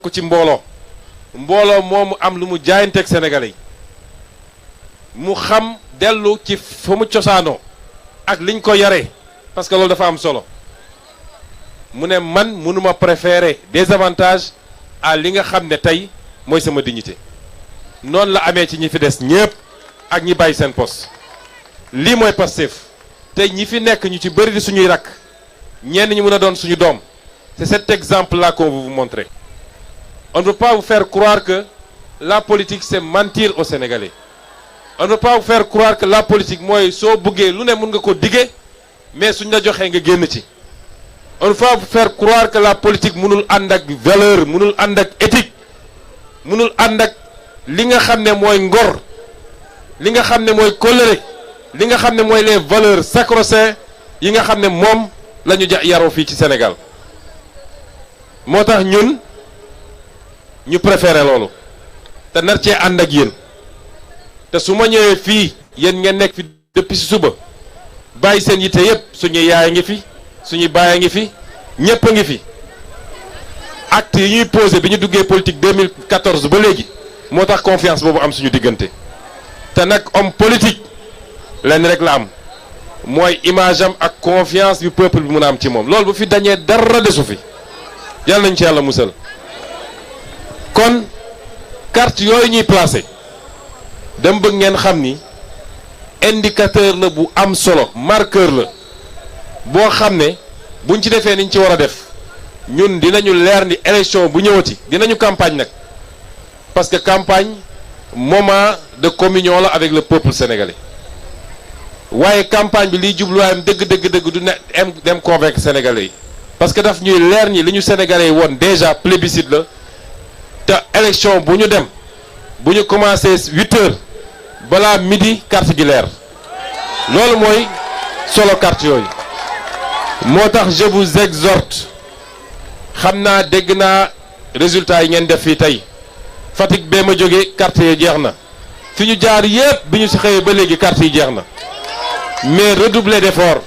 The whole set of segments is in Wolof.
ko ci mbooloo moomu am lu mu jaayanteeg Sénégalais yi mu xam dellu ci fa mu cosaanoo ak liñ ko yaree parce que loolu dafa am solo mu ne man mënuma préférer des avantages à li nga xam ne tey mooy sama dignité noonu la amee ci ñi fi des ñëpp ak ñi bàyyi seen poste lii mooy Pastef tey ñi fi nekk ñu ci bëri di suñuy rakk ñenn ñi mën a doon suñu doom c'est cet exemple là qu'on veut vous montrer. On ne veut pas vous faire croire que la politique c'est mentir aux Sénégalais. On ne veut pas vous faire croire que la politique mooy soo buggee lu ne mën nga ko dige mais suñ la joxee nga génn ci. On ne veut pas vous faire croire que la politique mënul ànd ak valeur mënul ànd ak éthique mënul ànd ak li nga xam ne mooy ngor li nga xam ne mooy kóllëre li nga xam ne mooy les valeurs sacro-saintes yi nga xam ne moom la ñu yaroo fii ci Sénégal moo tax ñun ñu préféré loolu te nar cee ànd ak yéen te su ma ñëwee fii yéen ngeen nekk fi depuis si suba bàyyi seen yitte yëpp suñuy yaay a ngi fi suñuy baay a ngi fi ñëpp a ngi fi acte yi ñuy posé bi ñu duggee politique 2014 ba léegi moo tax confiance boobu am suñu diggante te nag homme politique lenn rek la am mooy image am ak confiance bi peuple bi mun a am ci moom loolu bu fi dañee dara desu fi yàlla nañ ci yàlla musal. kon carte yooyu ñuy placé dem bëgg ngeen xam ni indicateur la bu am solo marqueur la boo xam ne buñ ci defee niñ ci war a def ñun dinañu leer ni élection bu ñëwati dinañu campagne nag parce que campagne moment de communion la avec le peuple sénégalais waaye campagne bi liy jubluwaayam dëgg du ne dem convaincre sénégalais yi parce que daf ñuy leer ni li ñu sénégalais yi woon déjà plébiscite la. te élection bu ñu dem bu ñu commencé 8 heures balaa midi carte gi leer loolu mooy solo carte yooyu moo tax je vous exhorte xam naa dégg naa résultat yi ngeen def fii tey Fatick bee ma jógee carte yi jeex na fi ñu jaar yépp bi ñu si xëyee ba léegi carte yi jeex na mais redoubler d'effort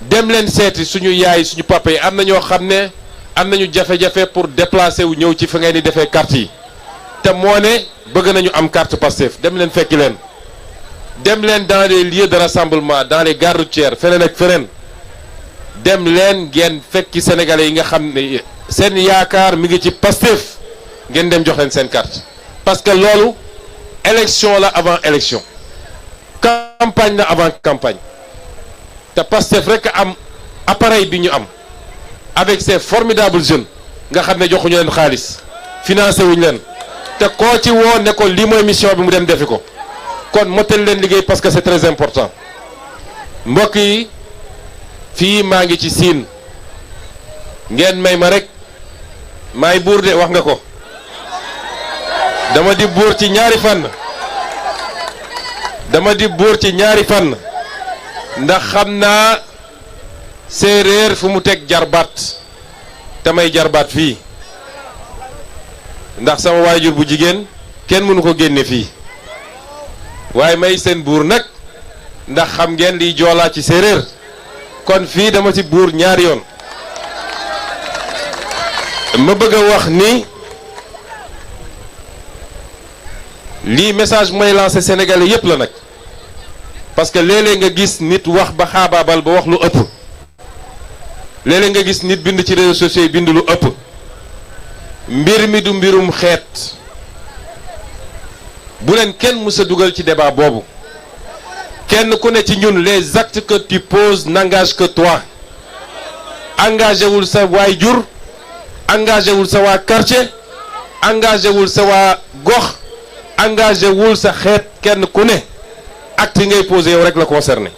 dem leen seeti suñu yaay suñu papa yi am na ñoo xam ne am nañu jafe-jafe pour déplacer wu ñëw ci fa ngeen di defee carte yi te moo ne bëgg nañu am carte Pastef dem leen fekki leen dem leen dans les lieux de rassemblement dans les gares routières feneen ak feneen dem leen ngeen fekki sénégalais yi nga xam ne seen yaakaar mi ngi ci Pastef ngeen dem jox leen seen carte parce que loolu élection la avant élection campagne la avant campagne te Pastef rek am appareil bi ñu am. avec ces formidables jeunes nga xam ne joxuñu leen xaalis financé wuñu leen te koo ci woo ne ko lii mooy mission bi mu dem defi ko kon mottali leen liggéey parce que c'est très important mbokk yi fii maa ngi ci siin ngeen may ma rek maay buur de wax nga ko dama di buur ci ñaari fànn ndax xam naa séeréer fu mu teg jarbaat te may jarbaat fii ndax sama waajur bu jigéen kenn mënu ko génne fii waaye may seen buur nag ndax xam ngeen liy joolaa ci séeréer kon fii dama ci buur ñaari yoon ma bëgg a wax ni lii message mooy lancé sénégalais yépp la nag parce que léeg-léeg nga gis nit wax ba xaabaabal ba wax lu ëpp léeg-léeg nga gis nit bind ci réseaux sociaux yi bind lu ëpp mbir mi du mbirum xeet bu leen kenn mës a dugal ci débat boobu kenn ku ne ci ñun les actes que tu poses n'engagent que toi engagé wul sa waay-jur engagé wul sa waa quartier engagé wul sa waa gox engagé wul sa xeet kenn ku ne acte yi ngay posé yow rek la concerné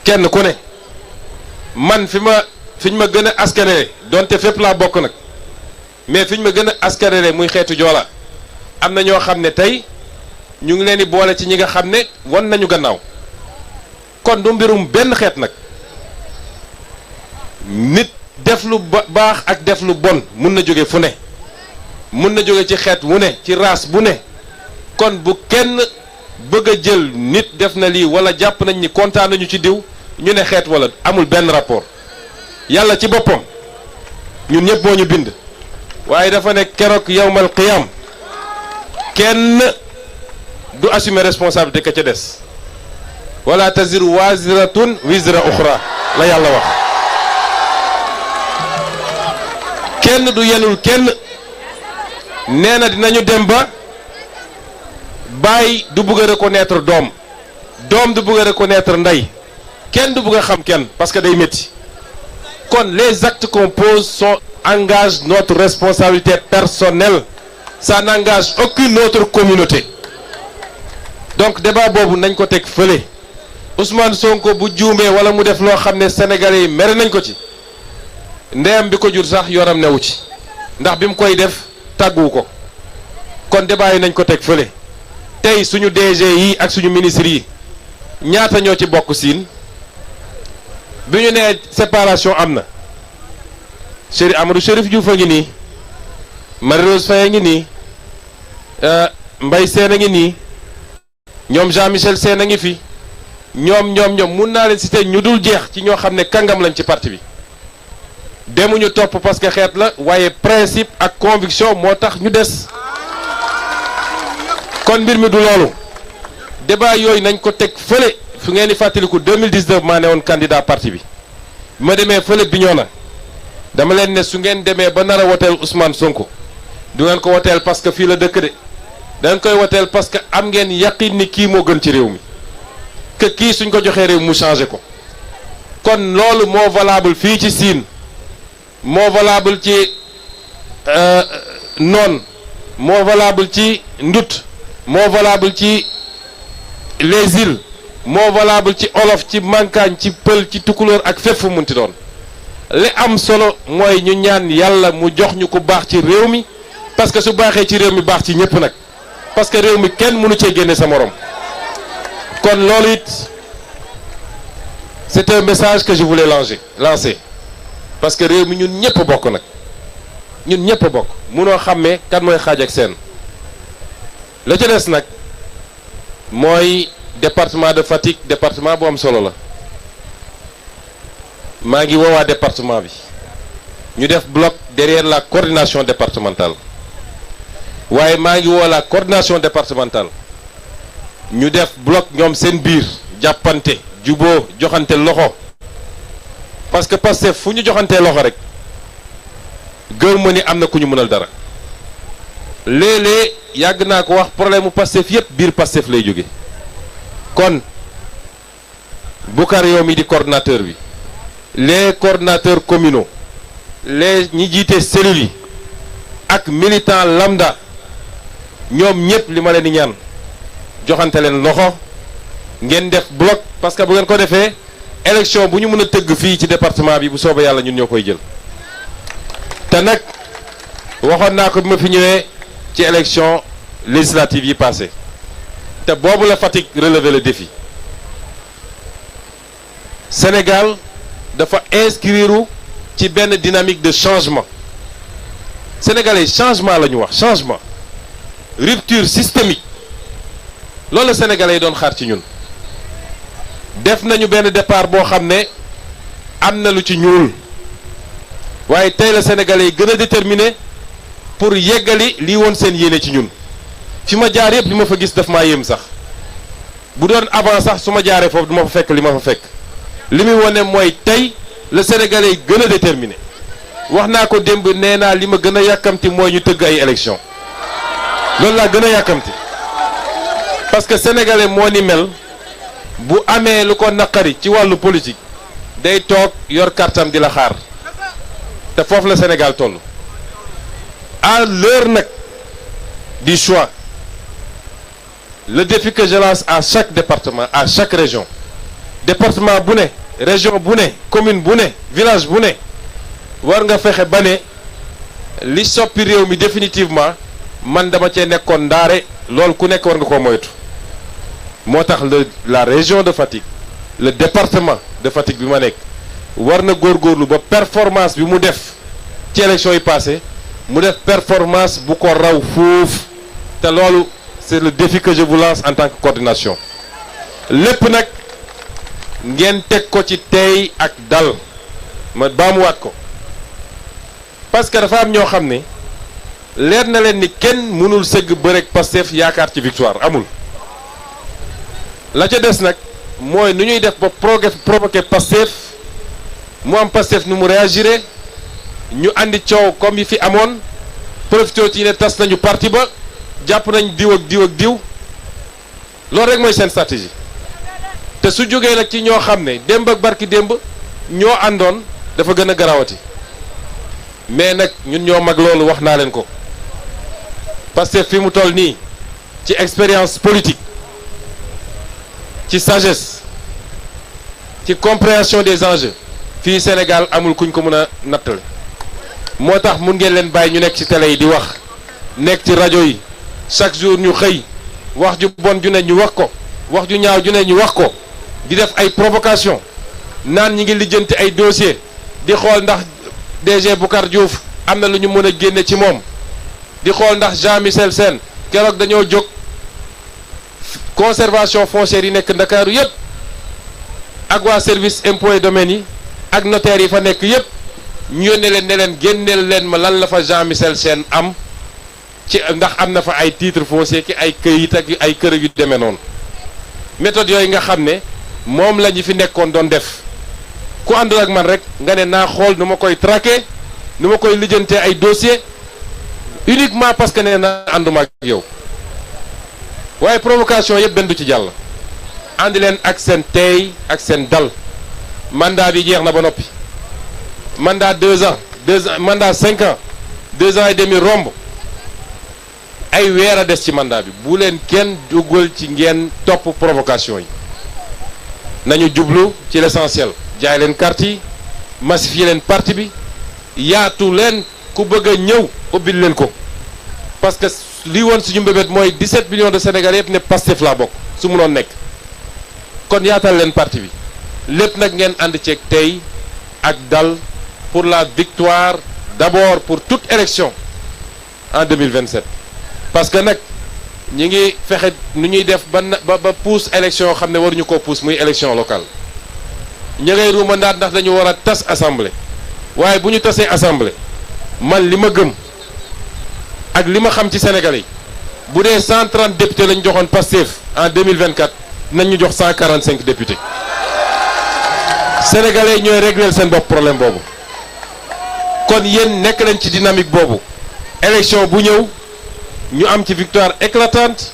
kenn ku ne man fi ñu ma gën a askanale donte fépp laa bokk nag mais fi ñu ma gën a askanale muy xeetu joola am na ñoo xam ne tey ñu ngi leen di boole ci ñi nga xam ne won nañu gannaaw kon du mbirum benn xeet nag nit def lu baax ak def lu bon mun na jóge fu ne mun na jóge ci xeet wu ne ci race bu ne kon bu kenn bëgg a jël nit def na lii wala jàpp nañ ni kontaan nañu ci diw ñu ne xeet wala amul benn rapport yàlla ci boppam ñun ñëpp moo ñu bind waaye dafa ne keroog yawmal qiyam kenn du assumer responsabilité ka ca des wala taziru waziratun wizra uxra la yàlla wax kenn du yenul kenn nee na dinañu dem ba baay du bëgg a reconnaître doom doom du bëgg a reconnaître ndey kenn du bëgg a xam kenn parce que day métti kon les actes qu'on pose engagent notre responsabilité personnelle ça n'engage aucune autre communauté donc débat boobu nañ ko teg fële Ousmane Sonko bu juumee wala mu def loo xam ne sénégalais yi mere nañ ko ci ndeyam bi ko jur sax yoram newu ci ndax bi mu koy def tàgguwu ko kon débat yi nañ ko teg fële tey suñu DG yi ak suñu ministre yi ñaata ñoo ci bokk siin bi ñu nee séparation am na Chérif Amadou Chérif Diouf a ngi nii Marie-Rose Faye a ngi nii Mbaye Sène a ngi nii ñoom Jean-Michel Sène a ngi fi ñoom mun naa leen citer ñu dul jeex ci ñoo xam ne kàngam lañ ci parti bi demuñu topp parce que xeet la waaye principe ak conviction moo tax ñu des kon mbir mi du loolu débat yooyu nañ ko teg fële fu ngeen di fàttaliku 2019 maa ne woon candidat parti bi ma demee fële Bignona dama leen ne su ngeen demee ba nar a woteel Ousmane Sonko du ngeen ko woteel parce que fii la dëkk de dangeen koy woteel parce que am ngeen yaqin ni kii moo gën ci réew mi que kii suñ ko joxee réew mu changé ko kon loolu moo valable fii ci Sine moo valable ci None moo valable ci Ndut moo valable ci les îles moo valable ci olof ci mankaañ ci pël ci tukulóor ak fépp fu munti doon li am solo mooy ñu ñaan yàlla mu jox ñu ko baax ci réew mi parce que su baaxee ci réew mi baax ci ñëpp nag parce que réew mi kenn mënu cee génne sa morom kon loolu it c'est un message que je voulais lancer parce que réew mi ñun ñëpp bokk nag ñun ñëpp bokk munoo xàmmee kan mooy xaaj ak seen la ca des nag mooy département de Fatick département bu am solo la maa ngi woowaa département bi ñu def bloc derrière la coordination départementale waaye maa ngi woo la coordination départementale ñu def bloc ñoom seen biir jàppante juboo joxante loxo parce que Pastef fu ñu joxantee loxo rek gëm ma ni am na ku ñu mënal dara léeg-léeg yàgg naa ko wax problème mu Pastef yépp biir Pastef lay jóge kon Boucar yow mi di coordinateur bi les coordinateurs communaux les ñi jiite cellules yi ak militant lambda ñoom ñëpp li ma leen di ñaan joxante leen loxo ngeen def bloc parce que bu ngeen ko defee élection bu ñu mën a tëgg fii ci département bi bu soobee yàlla ñun ñoo koy jël te nag waxoon naa ko bi ma fi ñëwee ci élection législative yi passé te boobu la Fatick relever le défi Sénégal dafa inscrire ci benn dynamique de changement sénégalais changement la ñu wax changement rupture systémique loolu la sénégalais yi doon xaar ci ñun def nañu benn départ boo xam ne am na lu ci ñuul waaye tey la sénégalais yi gën a déterminé pour yeggali lii woon seen yéene ci ñun fi ma jaar yëpp li ma fa gis daf maa yéem sax bu doon avant sax su ma jaaree foofu du ma fa fekk li ma fa fekk li muy wane mooy tey la sénégalais yi gën a déterminé wax naa ko démb nee naa li ma gën a yàkkamti mooy ñu tëgg ay élection loolu laa gën a yàkkamti parce que sénégalais moo ni mel bu amee lu ko naqari ci wàllu politique day toog yor kartam di la xaar te foofu la Sénégal toll à l'heure nag du choix le défi que je lance à chaque département à chaque région département bu ne région bu ne commune bu ne village bu ne war nga fexe ba ne li soppi réew mi définitivement man dama cee nekkoon ndaare loolu ku nekk war nga koo moytu moo tax la région de Fatick le département de Fatick bi ma nekk war na góorgóorlu ba performance bi mu def ci élection yi passé mu def performance bu ko raw fuuf te loolu c'est le défi que je vous lance en tant que coordination lépp nag ngeen teg ko ci tey ak dal ma baamuwaat ko parce que dafa am ñoo xam ne leer na leen ni kenn mënul sëgg bërek Pastef yaakaar ci victoire amul. la ca des nag mooy nu ñuy def ba provoquer Pastef mu am Pastef nu mu réagiré ñu andi coow comme yi fi amoon profité ci ne tas nañu parti ba jàpp nañ diw ak diw ak diw loolu rek mooy seen stratégie te su jógee nag ci ñoo xam ne démb ak barki démb ñoo àndoon dafa gën a garawati mais nag ñun ñoo mag loolu wax naa leen ko Pastef fi mu toll nii ci expérience politique ci sagesse ci compréhension des enjeux fii Sénégal amul kuñ ko mën a nattale moo tax mun ngeen leen bàyyi ñu nekk ci télé yi di wax nekk ci rajo yi chaque jour ñu xëy wax ju bon ju ne ñu wax ko wax ju ñaaw ju ne ñu wax ko di def ay provocation naan ñi ngi lijjanti ay dossier di xool ndax DG Boucar Diouf am na lu ñu mën a génne ci moom di xool ndax Jean-Michel Sène keroog dañoo jóg conservation foncière yi nekk Ndakaaru yépp ak waa service impôts et domaines yi ak notaire yi fa nekk yépp ñu yónnee leen ne leen génneel leen ma lan la fa Jean-Michel Sène am ci ndax am na fa ay titre foncier ki ay këyit ak ay kër yu demee noonu méthode yooyu nga xam ne moom la ñu fi nekkoon doon def ku àndul ak man rek nga ne naa xool nu ma koy traquer nu ma koy lijjantee ay dossier uniquement parce que nee na ànduma ak yow waaye provocation yëpp benn du ci jàll àndi leen ak seen teey ak seen dal mandat bi jeex na ba noppi mandat 2 ans mandat 5 ans 2 ans et demi romb ay weer a des ci mandat bi bu leen kenn dugal ci ngeen topp provocation yi nañu jublu ci l'essentiel jaay leen carte yi massifier leen parti bi yaatu leen ku bëgg a ñëw ubbil leen ko parce que lii woon suñu mbébét mooy 17 millions de Sénégalais yëpp ne Pastef laa bokk su munoon nekk kon yaatal leen parti bi lépp nag ngeen ànd ceeg tey ak dal pour la victoire d'abord pour toute élection en 2027 parce que nag ñi ngi fexe nu ñuy def ba pousse élection yoo xam ne waruñu koo pousse muy élection locale ña ngay ruuma ndaat ndax dañu war a tas assemblée waaye bu ñu tasee assemblée man li ma gëm ak li ma xam ci Sénégalais yi bu dee 130 députés lañ joxoon Pastef en 2024 nañ ñu jox 145 députés Sénégalais yi ñooy régler seen bopp problème boobu kon yéen nekk leen ci dynamique boobu élection bu ñëw ñu am ci victoire éclatante